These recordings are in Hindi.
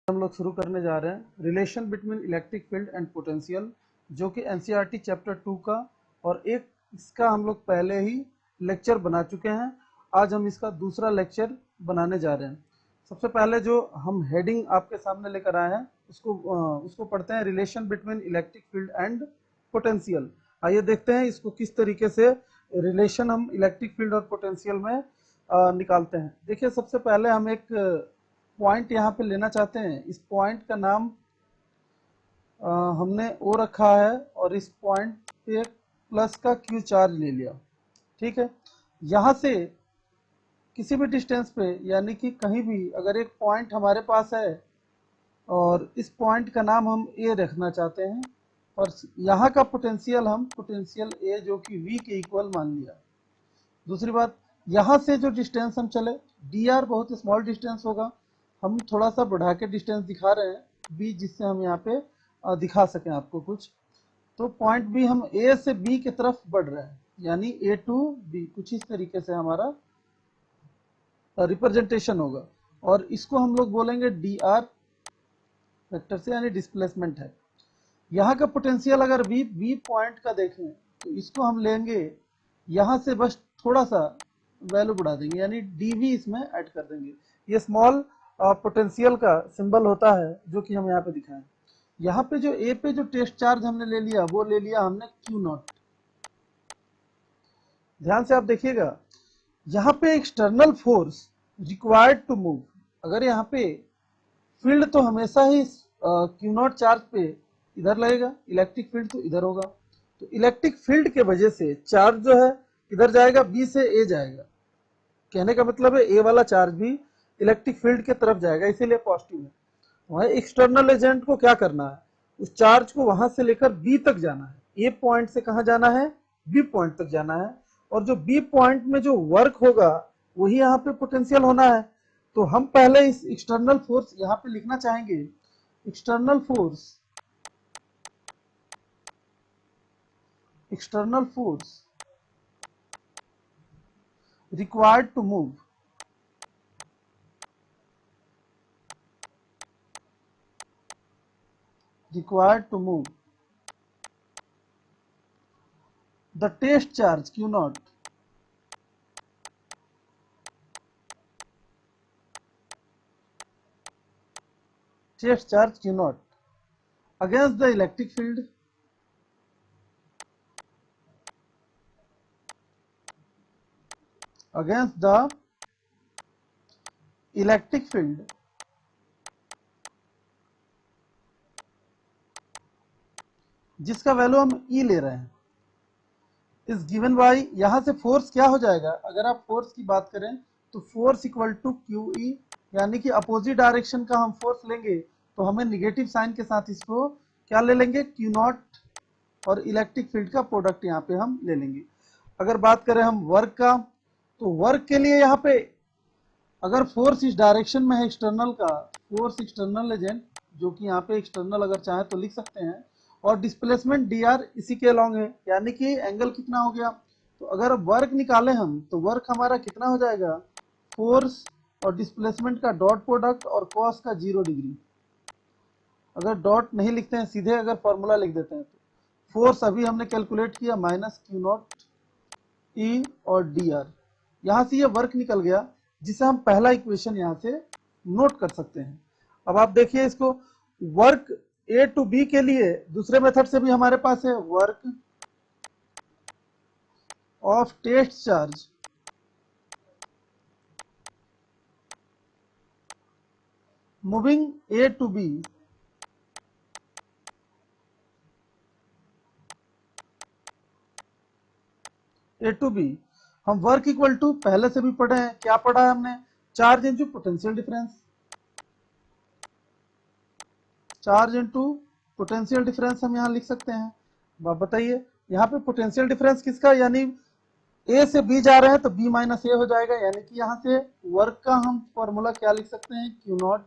हम लोग शुरू करने जा रहे हैं relation between electric field and potential, जो कि एनसीईआरटी चैप्टर 2 का और एक इसका हम लोग पहले ही लेक्चर बना चुके हैं। आज हम इसका दूसरा लेक्चर बनाने जा रहे हैं। सबसे पहले जो हम हेडिंग आपके सामने लेकर आए हैं उसको पढ़ते हैं, relation between electric field and potential. आइए देखते हैं इसको किस तरीके से रिलेशन हम इलेक्ट्रिक फील्ड और पोटेंशियल में निकालते हैं। देखिए, सबसे पहले हम एक पॉइंट यहाँ पे लेना चाहते हैं। इस पॉइंट का नाम हमने ओ रखा है और इस पॉइंट पे प्लस का क्यू चार्ज ले लिया। ठीक है, यहाँ से किसी भी डिस्टेंस पे यानी कि कहीं भी अगर एक पॉइंट हमारे पास है और इस पॉइंट का नाम हम ए रखना चाहते हैं और यहाँ का पोटेंशियल हम पोटेंशियल ए जो कि वी के इक्वल मान लिया। दूसरी बात, यहाँ से जो डिस्टेंस हम चले डी आर बहुत स्मॉल डिस्टेंस होगा, हम थोड़ा सा बढ़ा के डिस्टेंस दिखा रहे हैं बी, जिससे हम यहाँ पे दिखा सकें आपको कुछ। तो पॉइंट बी हम ए से बी की तरफ बढ़ रहे हैं, यानी ए टू बी, कुछ इस तरीके से हमारा रिप्रेजेंटेशन होगा। और इसको हम लोग बोलेंगे डी आर वेक्टर से, यानी डिस्प्लेसमेंट है। यहाँ का पोटेंशियल अगर बी पॉइंट का देखें तो इसको हम लेंगे यहाँ से, बस थोड़ा सा वैल्यू बढ़ा देंगे, यानी डीवी इसमें ऐड कर देंगे। ये स्मॉल पोटेंशियल का सिंबल होता है जो कि हम यहाँ पे दिखाएं। यहाँ पे जो ए पे जो टेस्ट चार्ज हमने ले लिया वो ले लिया हमने क्यू नॉट। ध्यान से आप देखिएगा, यहाँ पे external force required to move, अगर यहाँ पे फील्ड तो हमेशा ही क्यू नॉट चार्ज पे इधर लगेगा, इलेक्ट्रिक फील्ड तो इधर होगा। तो इलेक्ट्रिक फील्ड के वजह से चार्ज जो है इधर जाएगा, बी से ए जाएगा। कहने का मतलब है ए वाला चार्ज भी इलेक्ट्रिक फील्ड के तरफ जाएगा, इसीलिए पॉजिटिव है। वहाँ एक्सटर्नल एजेंट को क्या करना है, उस चार्ज को वहां से लेकर बी तक जाना है। ए पॉइंट से कहाँ जाना है, बी पॉइंट तक जाना है। और जो बी पॉइंट में जो वर्क होगा वही यहाँ पे पोटेंशियल होना है। तो हम पहले इस एक्सटर्नल फोर्स यहाँ पे लिखना चाहेंगे, external force required to move the test charge q naught against the electric field जिसका वैल्यू हम ई ले रहे हैं, इस गिवन बाई, यहां से फोर्स क्या हो जाएगा, अगर आप फोर्स की बात करें तो force equal to q E, यानी कि अपोजिट डायरेक्शन का हम फोर्स लेंगे तो हमें निगेटिव साइन के साथ इसको क्या ले लेंगे, क्यू नॉट और इलेक्ट्रिक फील्ड का प्रोडक्ट यहाँ पे हम ले लेंगे। अगर बात करें हम वर्क का, तो वर्क के लिए यहाँ पे अगर फोर्स इस डायरेक्शन में है एक्सटर्नल का, फोर्स एक्सटर्नल एजेंट जो कि यहाँ पे एक्सटर्नल अगर चाहे तो लिख सकते हैं, और डिस्प्लेसमेंट डी आर इसी के अलॉन्ग है, यानी कि एंगल कितना हो गया। तो अगर वर्क निकाले हम तो वर्क हमारा कितना हो जाएगा, फोर्स और डिस्प्लेसमेंट का डॉट प्रोडक्ट और कॉस का 0 डिग्री। अगर डॉट नहीं लिखते हैं, सीधे अगर फॉर्मूला लिख देते हैं, तो फोर्स अभी हमने कैलकुलेट किया माइनस क्यू नॉट ई और डी आर, यहाँ से ये वर्क निकल गया, जिसे हम पहला इक्वेशन यहाँ से नोट कर सकते हैं। अब आप देखिए इसको, वर्क ए टू बी के लिए दूसरे मेथड से भी हमारे पास है, work of test charge moving A to B हम वर्क इक्वल टू पहले से भी पढ़े हैं, क्या पढ़ा है हमने, चार्ज इंटू पोटेंशियल डिफरेंस हम यहाँ लिख सकते हैं। आप बताइए यहाँ पे पोटेंशियल डिफरेंस किसका, यानी ए से बी जा रहे हैं तो बी माइनस ए हो जाएगा, यानी कि यहाँ से वर्क का हम फॉर्मूला क्या लिख सकते हैं, क्यू नॉट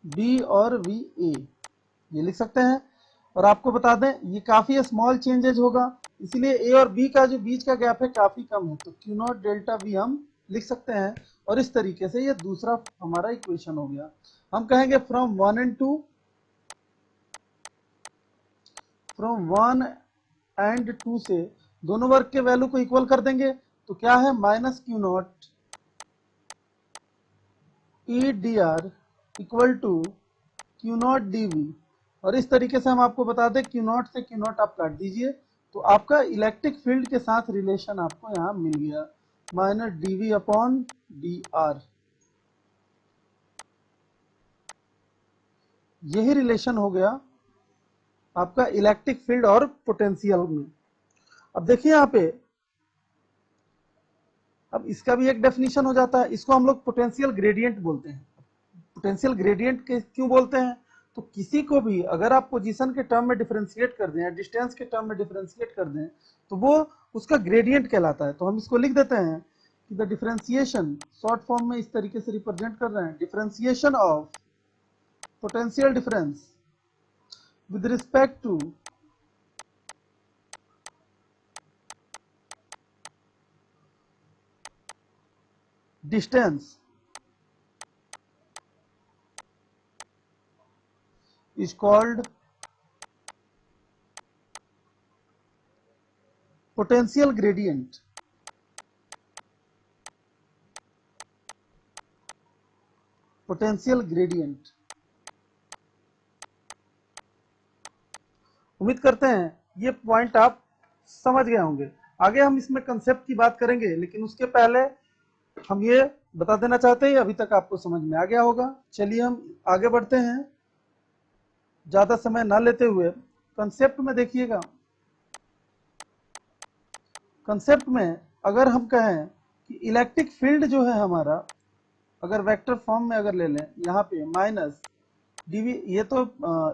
बी और वी ए, ये लिख सकते हैं। और आपको बता दें ये काफी स्मॉल चेंजेज होगा, इसलिए ए और बी का जो बीच का गैप है काफी कम है, तो क्यू नॉट डेल्टा बी हम लिख सकते हैं। और इस तरीके से ये दूसरा हमारा इक्वेशन हो गया। हम कहेंगे फ्रॉम 1 एंड 2, फ्रॉम 1 एंड 2 से दोनों वर्ग के वैल्यू को इक्वल कर देंगे, तो क्या है minus q not E d r equal to q not d V. और इस तरीके से हम आपको बता दें क्यू नॉट से क्यू नॉट आप काट दीजिए, तो आपका इलेक्ट्रिक फील्ड के साथ रिलेशन आपको यहां मिल गया, minus d V upon d r. यही रिलेशन हो गया आपका इलेक्ट्रिक फील्ड और पोटेंशियल में। अब देखिए यहां पे, अब इसका भी एक डेफिनेशन हो जाता है, इसको हम लोग पोटेंशियल ग्रेडियंट बोलते हैं। पोटेंशियल ग्रेडियंट के क्यों बोलते हैं, तो किसी को भी अगर आप पोजीशन के टर्म में डिफरेंशिएट कर दें या डिस्टेंस के टर्म में डिफरेंशिएट कर दें, तो वो उसका ग्रेडियंट कहलाता है। तो हम इसको लिख देते हैं कि द डिफरेंशिएशन, शॉर्ट फॉर्म में इस तरीके से रिप्रेजेंट कर रहे हैं, differentiation of potential difference with respect to distance is called potential gradient। Potential gradient. उम्मीद करते हैं ये पॉइंट आप समझ गए होंगे। आगे हम इसमें कंसेप्ट की बात करेंगे, लेकिन उसके पहले हम ये बता देना चाहते हैं, अभी तक आपको समझ में आ गया होगा। चलिए हम आगे बढ़ते हैं, ज्यादा समय ना लेते हुए कंसेप्ट में देखिएगा। कंसेप्ट में अगर हम कहें कि इलेक्ट्रिक फील्ड जो है हमारा, अगर वेक्टर फॉर्म में अगर ले लें, यहाँ पे माइनस डीवी, ये तो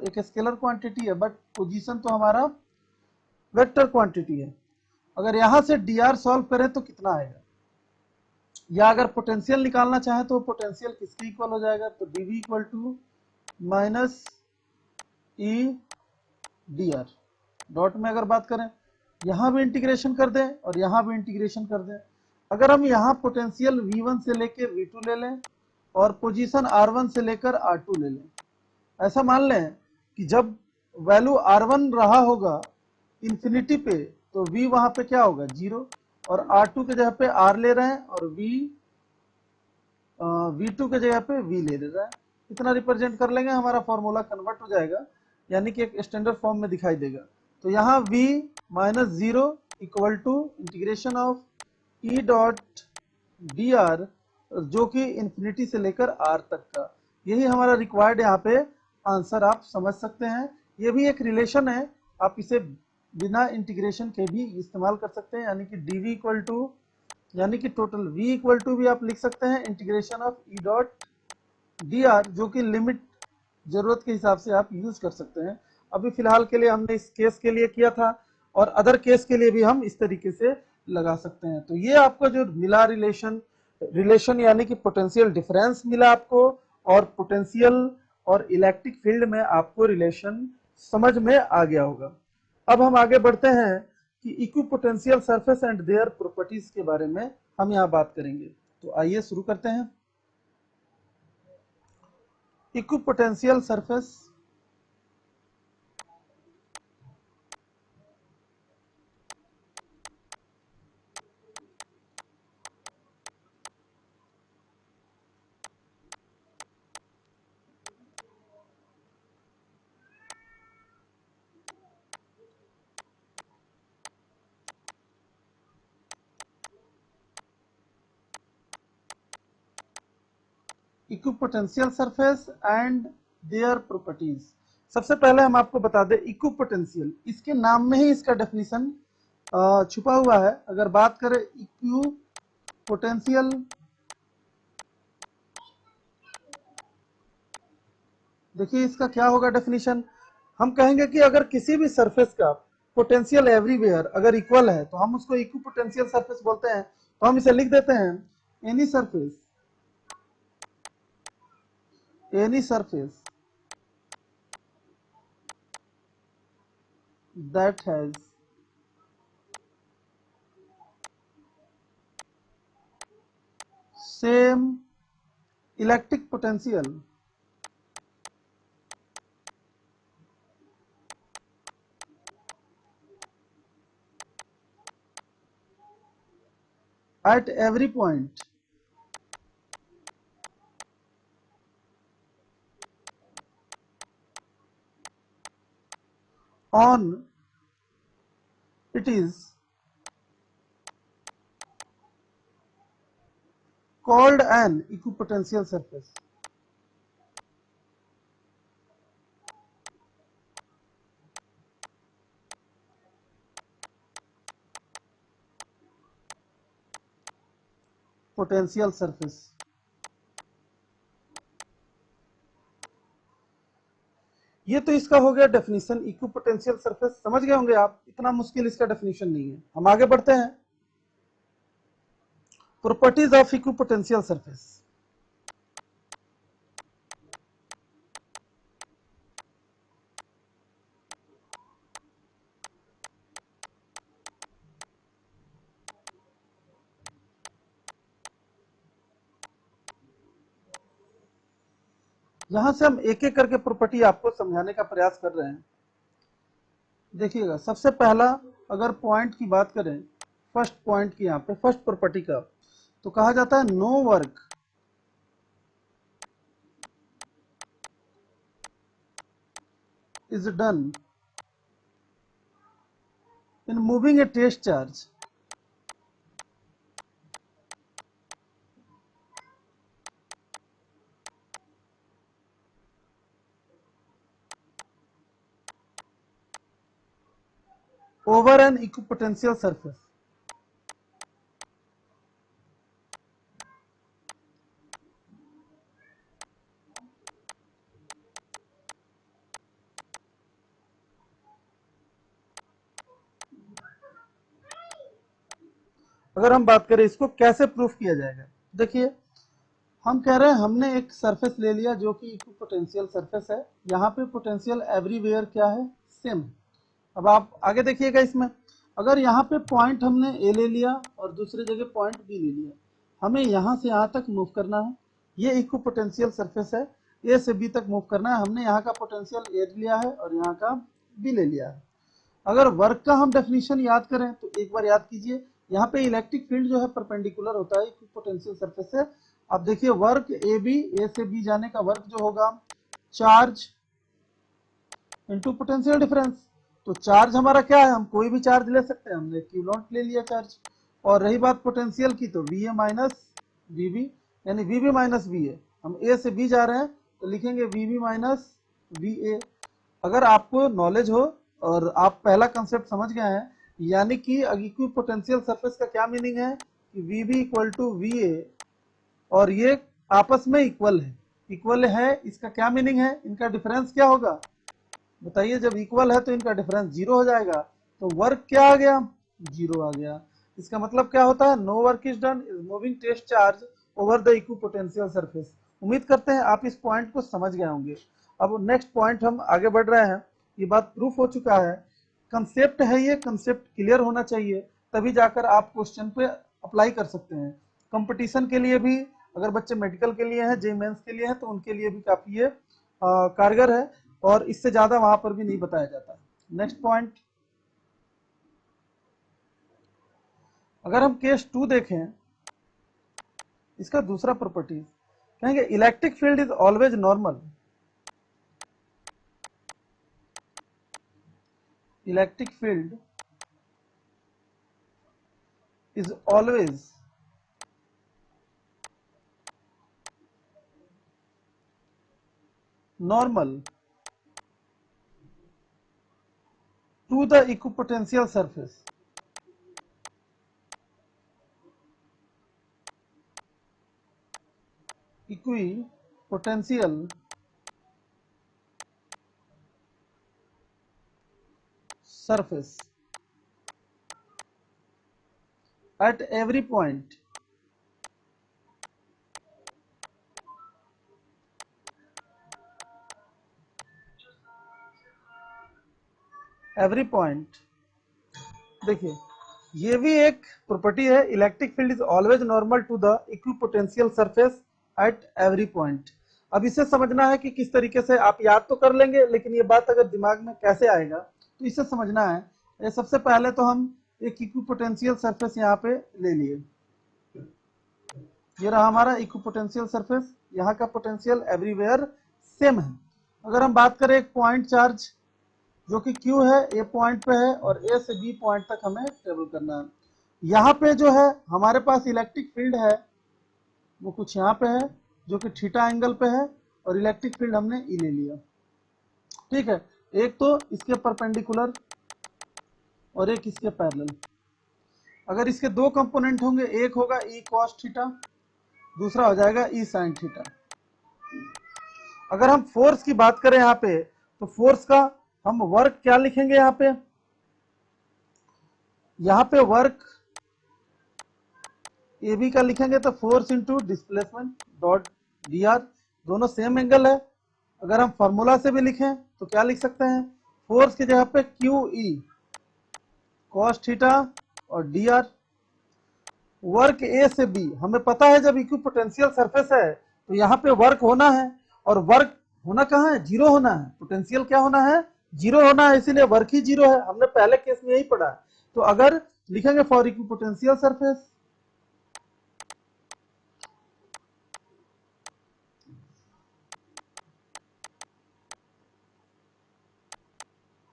एक स्केलर क्वांटिटी है, बट पोजीशन तो हमारा वेक्टर क्वांटिटी है। अगर यहां से डी आर सॉल्व करें तो कितना आएगा, या अगर पोटेंशियल निकालना चाहे तो पोटेंशियल किसके इक्वल हो जाएगा, तो d V equal to minus E d r. Dot में अगर बात करें, यहां भी इंटीग्रेशन कर दें और यहां भी इंटीग्रेशन कर दें। अगर हम यहां पोटेंशियल V1 से लेकर V2 ले लें और पोजीशन R1 से लेकर R2 ले लें, ऐसा मान लें कि जब वैल्यू R1 रहा होगा इंफिनिटी पे, तो V वहां पे क्या होगा, 0, और R2 के जगह पे R ले रहे हैं और V2 के जगह पे V ले रहा है। इतना रिप्रेजेंट कर लेंगे, हमारा फॉर्मूला कन्वर्ट हो जाएगा, यानी कि एक स्टैंडर्ड फॉर्म में दिखाई देगा। तो यहाँ V minus 0 equal to integration of E dot d r, जो कि इंफिनिटी से लेकर R तक का। यही हमारा रिक्वायर्ड यहाँ पे आंसर आप समझ सकते हैं। ये भी एक रिलेशन है, आप इसे बिना इंटीग्रेशन के भी इस्तेमाल कर सकते हैं, यानी कि dv इक्वल टू, यानी कि टोटल v इक्वल टू भी आप लिख सकते हैं integration of E dot d r, जो कि लिमिट जरूरत के हिसाब से आप यूज कर सकते हैं। अभी फिलहाल के लिए हमने इस केस के लिए किया था, और अदर केस के लिए भी हम इस तरीके से लगा सकते हैं। तो ये आपको जो मिला रिलेशन यानी कि पोटेंशियल डिफरेंस मिला आपको, और पोटेंशियल और इलेक्ट्रिक फील्ड में आपको रिलेशन समझ में आ गया होगा। अब हम आगे बढ़ते हैं कि equipotential surface and their properties के बारे में हम यहाँ बात करेंगे। तो आइए शुरू करते हैं। Equipotential surface equipotential surface and their properties. सबसे पहले हम आपको बता दें इक्विपोटेंशियल, इसके नाम में ही इसका डेफिनेशन छुपा हुआ है। अगर बात करें इक्विपोटेंशियल, देखिए इसका क्या होगा डेफिनेशन। हम कहेंगे कि अगर किसी भी सरफेस का पोटेंशियल एवरीवेयर अगर इक्वल है, तो हम उसको इक्विपोटेंशियल सरफेस बोलते हैं। तो हम इसे लिख देते हैं, any surface that has same electric potential at every point on it is called an equipotential surface. Potential surface. ये तो इसका हो गया डेफिनेशन। इक्विपोटेंशियल सरफेस समझ गए होंगे आप, इतना मुश्किल इसका डेफिनेशन नहीं है। हम आगे बढ़ते हैं। Properties of equipotential surface. यहां से हम एक एक करके प्रॉपर्टी आपको समझाने का प्रयास कर रहे हैं। देखिएगा, सबसे पहला अगर पॉइंट की बात करें, फर्स्ट पॉइंट की, यहाँ पे फर्स्ट प्रॉपर्टी का, तो कहा जाता है no work is done in moving a test charge over an equipotential surface. अगर हम बात करें इसको कैसे प्रूफ किया जाएगा, देखिए हम कह रहे हैं हमने एक सरफेस ले लिया जो कि इक्विपोटेंशियल सरफेस है। यहाँ पे पोटेंशियल एवरीवेयर क्या है, सेम। अब आप आगे देखिएगा इसमें, अगर यहाँ पे पॉइंट हमने ए ले लिया और दूसरी जगह पॉइंट बी ले लिया, हमें यहाँ से यहाँ तक मूव करना है। ये इक्विपोटेंशियल सरफेस है, ए से बी तक मूव करना है। हमने यहाँ का पोटेंशियल ए लिया है और यहाँ का बी ले लिया है। अगर वर्क का हम डेफिनेशन याद करें तो एक बार याद कीजिए, यहाँ पे इलेक्ट्रिक फील्ड जो है परपेंडिकुलर होता है इक्विपोटेंशियल सरफेस से। अब देखिए वर्क ए से बी जाने का वर्क जो होगा, चार्ज इनटू पोटेंशियल डिफरेंस। तो चार्ज हमारा क्या है, हम कोई भी चार्ज ले सकते हैं, हमने क्यूलॉन्ट ले लिया चार्ज। और रही बात पोटेंशियल की, तो V A minus V B, यानी V B minus V A. हम ए से बी जा रहे हैं तो लिखेंगे V B minus V A. अगर आपको नॉलेज हो और आप पहला कंसेप्ट समझ गए हैं, यानी कि इक्विपोटेंशियल सरफेस का क्या मीनिंग है कि V B equal to V A, और ये आपस में इक्वल है। इक्वल है इसका क्या मीनिंग है, इनका डिफरेंस क्या होगा बताइए। जब इक्वल है तो इनका डिफरेंस जीरो हो जाएगा, तो वर्क क्या आ गया, जीरो आ गया। इसका मतलब क्या होता है, no work is done is moving test charge over the equipotential surface. उम्मीद करते हैं आप इस पॉइंट को समझ गए होंगे। अब नेक्स्ट पॉइंट हम आगे बढ़ रहे हैं। ये बात प्रूफ हो चुका है, कंसेप्ट है, ये कंसेप्ट क्लियर होना चाहिए, तभी जाकर आप क्वेश्चन पे अप्लाई कर सकते हैं। कंपटीशन के लिए भी, अगर बच्चे मेडिकल के लिए हैं, जे मेंस के लिए हैं, तो उनके लिए भी काफी ये कारगर है, और इससे ज्यादा वहां पर भी नहीं बताया जाता। नेक्स्ट पॉइंट, अगर हम केस 2 देखें, इसका दूसरा प्रॉपर्टी कहेंगे electric field is always normal. Electric field is always normal to the equipotential surface. Equipotential surface at every point देखिए ये भी एक प्रॉपर्टी है, electric field is always normal to the equipotential surface at every point. अब इसे समझना है कि किस तरीके से, आप याद तो कर लेंगे लेकिन ये बात अगर दिमाग में कैसे आएगा तो इसे समझना है। ये सबसे पहले तो हम एक इक्विपोटेंशियल सरफेस यहाँ पे ले लिए, ये रहा हमारा इक्विपोटेंशियल सरफेस, यहाँ का पोटेंशियल एवरीवेयर सेम है। अगर हम बात करें एक पॉइंट चार्ज जो कि Q है, ए पॉइंट पे है और ए से बी पॉइंट तक हमें ट्रेवल करना है। यहाँ पे जो है हमारे पास इलेक्ट्रिक फील्ड है वो कुछ यहाँ पे है जो कि थीटा एंगल पे है, और इलेक्ट्रिक फील्ड हमने ई ले लिया। ठीक है, एक तो इसके परपेंडिकुलर और एक इसके पैरेलल। अगर इसके दो कंपोनेंट होंगे, एक होगा ई कॉस थीटा, दूसरा हो जाएगा ई साइन थीटा। अगर हम फोर्स की बात करें यहाँ पे, तो फोर्स का हम वर्क क्या लिखेंगे यहाँ पे वर्क ए बी का लिखेंगे तो force into displacement dot d are, दोनों सेम एंगल है। अगर हम फॉर्मूला से भी लिखें तो क्या लिख सकते हैं, फोर्स की जगह पे क्यू ई कॉस थीटा और डी आर। वर्क ए से बी, हमें पता है जब इक्विपोटेंशियल सरफेस है तो यहाँ पे वर्क होना है, और वर्क होना कहाँ है, जीरो होना है। पोटेंशियल क्या होना है, जीरो होना है, इसीलिए वर्क ही जीरो है। हमने पहले केस में यही पढ़ा। तो अगर लिखेंगे for equipotential surface,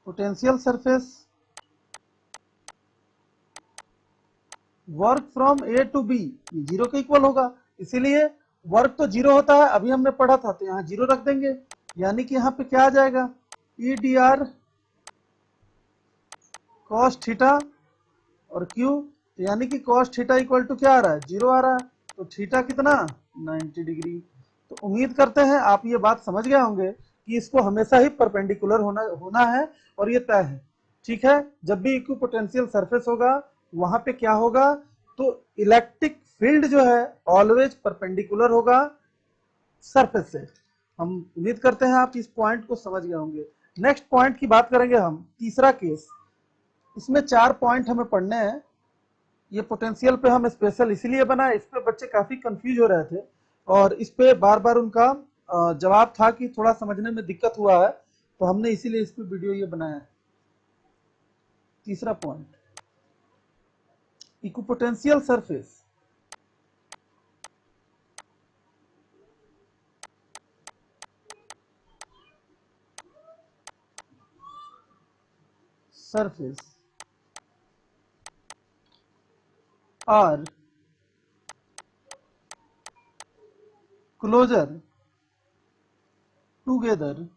potential surface work from A to B zero के इक्वल होगा, इसीलिए वर्क तो जीरो होता है, अभी हमने पढ़ा था, तो यहाँ जीरो रख देंगे। यानी कि यहाँ पे क्या आ जाएगा, ई डी आर कॉस थीटा और क्यू, यानी कि कॉस थीटा इक्वल टू क्या आ रहा है, जीरो आ रहा है। तो थीटा कितना, 90 डिग्री। तो उम्मीद करते हैं आप ये बात समझ गए होंगे कि इसको हमेशा ही परपेंडिकुलर होना है, और ये तय है। ठीक है, जब भी इक्विपोटेंशियल सरफेस होगा वहां पे क्या होगा, तो इलेक्ट्रिक फील्ड जो है ऑलवेज परपेंडिकुलर होगा सरफेस से। हम उम्मीद करते हैं आप इस पॉइंट को समझ गए होंगे। नेक्स्ट पॉइंट की बात करेंगे हम, तीसरा केस। इसमें 4 पॉइंट हमें पढ़ने हैं। ये पोटेंशियल पे हम स्पेशल इसीलिए बना, इस पे बच्चे काफी कंफ्यूज हो रहे थे और इस पे बार बार उनका जवाब था कि थोड़ा समझने में दिक्कत हुआ है, तो हमने इसीलिए इस पे वीडियो ये बनाया है। तीसरा point, equipotential surface are closer together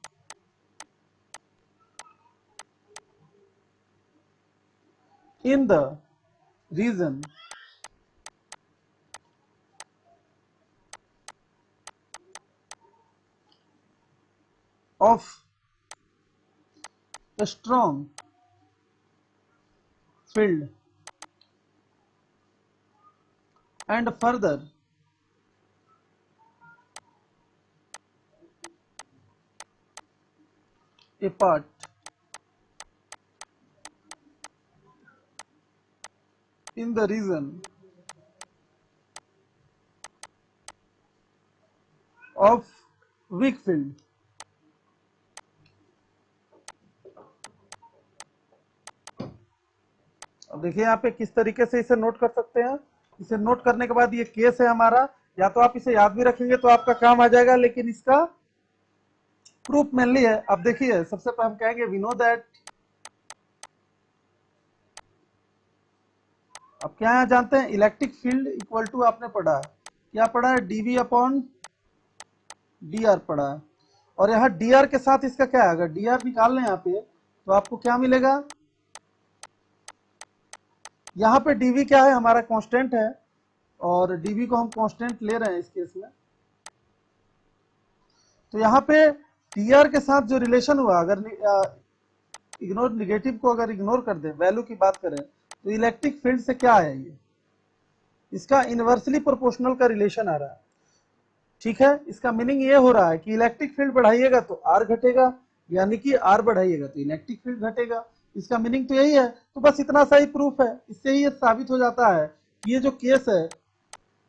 in the region of a strong field and further apart in the region of weak field। अब देखिए यहाँ पे किस तरीके से इसे नोट कर सकते हैं। इसे नोट करने के बाद ये केस है हमारा, या तो आप इसे याद भी रखेंगे तो आपका काम आ जाएगा, लेकिन इसका प्रूफ मेनली है। अब देखिए सबसे पहले हम कहेंगे वी नो दैट, अब क्या यहाँ जानते हैं, इलेक्ट्रिक फील्ड इक्वल टू, आपने पढ़ा है, क्या पढ़ा है, डीवी अपॉन डी आर पढ़ा है। और यहाँ डी आर के साथ इसका क्या है, अगर डी आर निकाल लें यहाँ पे तो आपको क्या मिलेगा, यहाँ पे डीवी क्या है, हमारा कांस्टेंट है, और डीवी को हम कांस्टेंट ले रहे हैं इस केस में। तो यहाँ पे टी आर के साथ जो रिलेशन हुआ, अगर इग्नोर निगेटिव को अगर इग्नोर कर दें, वैल्यू की बात करें, तो इलेक्ट्रिक फील्ड से क्या है, ये इसका इनवर्सली प्रोपोर्शनल का रिलेशन आ रहा है। ठीक है, इसका मीनिंग ये हो रहा है कि इलेक्ट्रिक फील्ड बढ़ाइएगा तो आर घटेगा, यानी कि आर बढ़ाइएगा तो इलेक्ट्रिक फील्ड घटेगा। इसका मीनिंग तो यही है। तो बस इतना सा ही प्रूफ है, इससे ही ये साबित हो जाता है कि ये जो केस है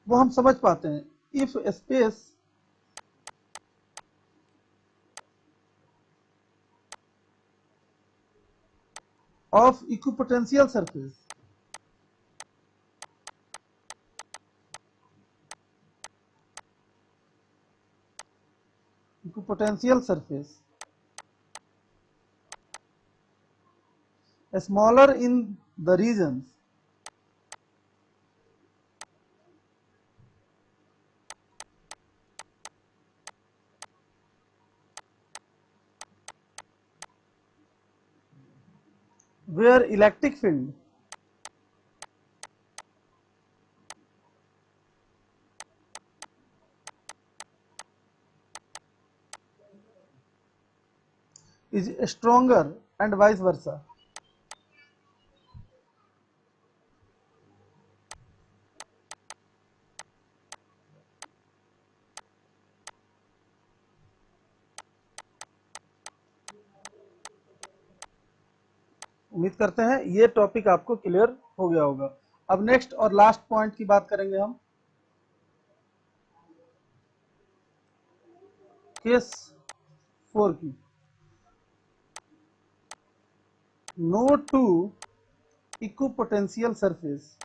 वो हम समझ पाते हैं। If space of equipotential surface smaller in the regions where electric field is stronger and vice versa. उम्मीद करते हैं ये टॉपिक आपको क्लियर हो गया होगा। अब नेक्स्ट और लास्ट पॉइंट की बात करेंगे हम, केस 4 की। No two equipotential surface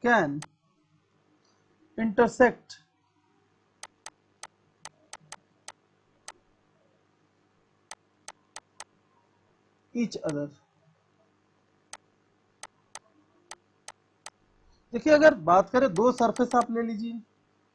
can intersect each other। देखिए, अगर बात करें दो सरफेस आप ले लीजिए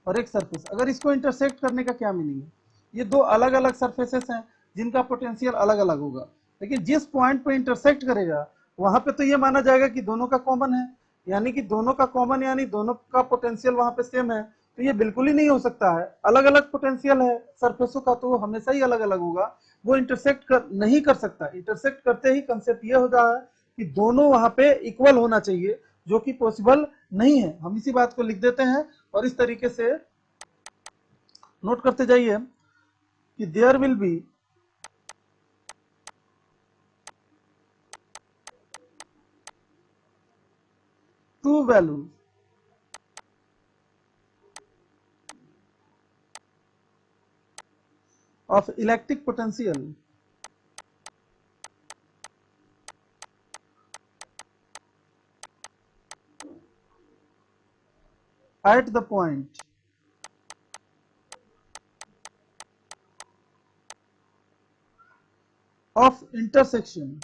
और एक सरफेस, अगर इसको इंटरसेक्ट करने का क्या मीनिंग है? ये दो अलग अलग सरफेसेस हैं जिनका पोटेंशियल अलग अलग होगा, लेकिन जिस पॉइंट पे इंटरसेक्ट करेगा वहां पे तो ये माना जाएगा कि दोनों का कॉमन है, यानी कि दोनों का कॉमन यानी दोनों का पोटेंशियल वहां पे सेम है। तो ये बिल्कुल ही नहीं हो सकता है, अलग अलग पोटेंशियल है सरफेसों का, तो वो हमेशा ही अलग अलग होगा, वो इंटरसेक्ट नहीं कर सकता। इंटरसेक्ट करते ही कंसेप्ट ये हो रहा है कि दोनों वहां पे इक्वल होना चाहिए, जो कि पॉसिबल नहीं है। हम इसी बात को लिख देते हैं और इस तरीके से नोट करते जाइए कि there will be two values of electric potential at the point of intersection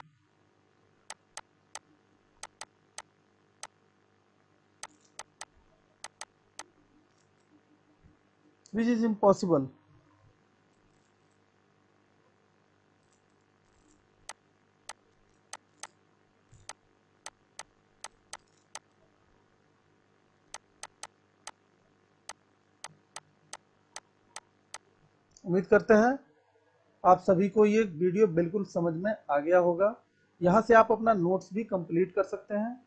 which is impossible। उम्मीद करते हैं आप सभी को ये वीडियो बिल्कुल समझ में आ गया होगा। यहाँ से आप अपना नोट्स भी कंप्लीट कर सकते हैं।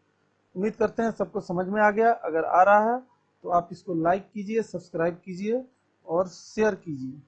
उम्मीद करते हैं सबको समझ में आ गया। अगर आ रहा है तो आप इसको लाइक कीजिए, सब्सक्राइब कीजिए और शेयर कीजिए।